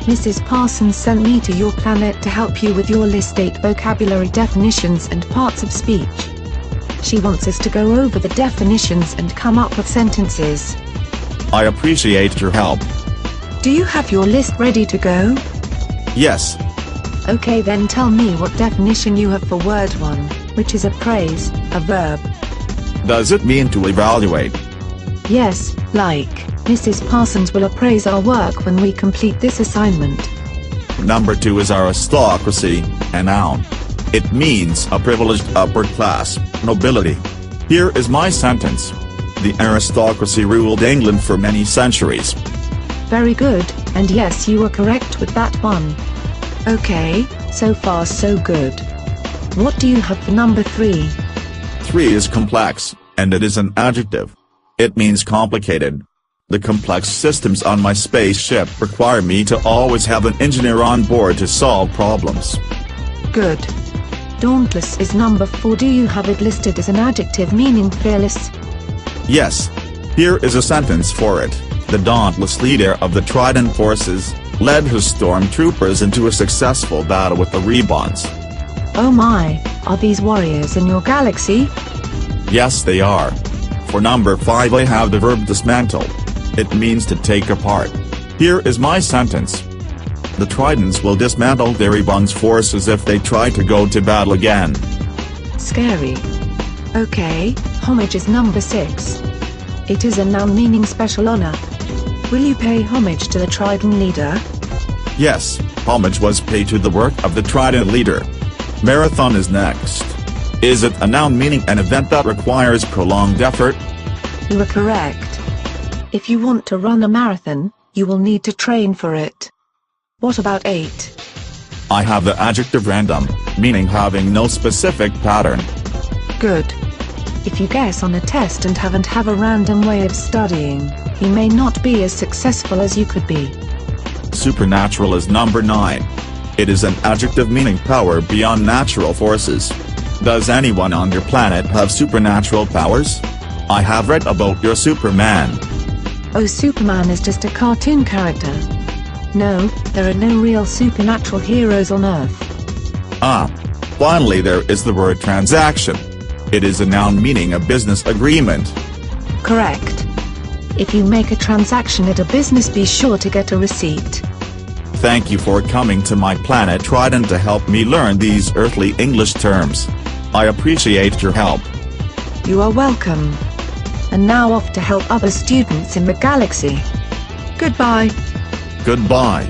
Mrs. Parsons sent me to your planet to help you with your list 8 vocabulary definitions and parts of speech. She wants us to go over the definitions and come up with sentences. I appreciate your help. Do you have your list ready to go? Yes. Okay, then tell me what definition you have for word 1, which is a phrase, a verb. Does it mean to evaluate? Yes, like, Mrs. Parsons will appraise our work when we complete this assignment. Number 2 is aristocracy, a noun. It means a privileged upper class, nobility. Here is my sentence. The aristocracy ruled England for many centuries. Very good, and yes, you were correct with that one. Okay, so far so good. What do you have for number 3? 3 is complex, and it is an adjective. It means complicated. The complex systems on my spaceship require me to always have an engineer on board to solve problems. Good. Dauntless is number 4. Do you have it listed as an adjective meaning fearless? Yes. Here is a sentence for it. The dauntless leader of the Trident forces led his stormtroopers into a successful battle with the Rebons. Oh my, are these warriors in your galaxy? Yes, they are. For number 5 I have the verb dismantle. It means to take apart. Here is my sentence. The Tridents will dismantle the Rebons forces if they try to go to battle again. Scary. Okay, homage is number 6. It is a noun meaning special honor. Will you pay homage to the Trident leader? Yes, homage was paid to the work of the Trident leader. Marathon is next. Is it a noun meaning an event that requires prolonged effort? You are correct. If you want to run a marathon, you will need to train for it. What about 8? I have the adjective random, meaning having no specific pattern. Good. If you guess on a test and have a random way of studying, you may not be as successful as you could be. Supernatural is number 9. It is an adjective meaning power beyond natural forces. Does anyone on your planet have supernatural powers? I have read about your Superman. Oh, Superman is just a cartoon character. No, there are no real supernatural heroes on Earth. Ah. Finally there is the word transaction. It is a noun meaning a business agreement. Correct. If you make a transaction at a business, be sure to get a receipt. Thank you for coming to my planet Trident to help me learn these earthly English terms. I appreciate your help. You are welcome. And now off to help other students in the galaxy. Goodbye. Goodbye.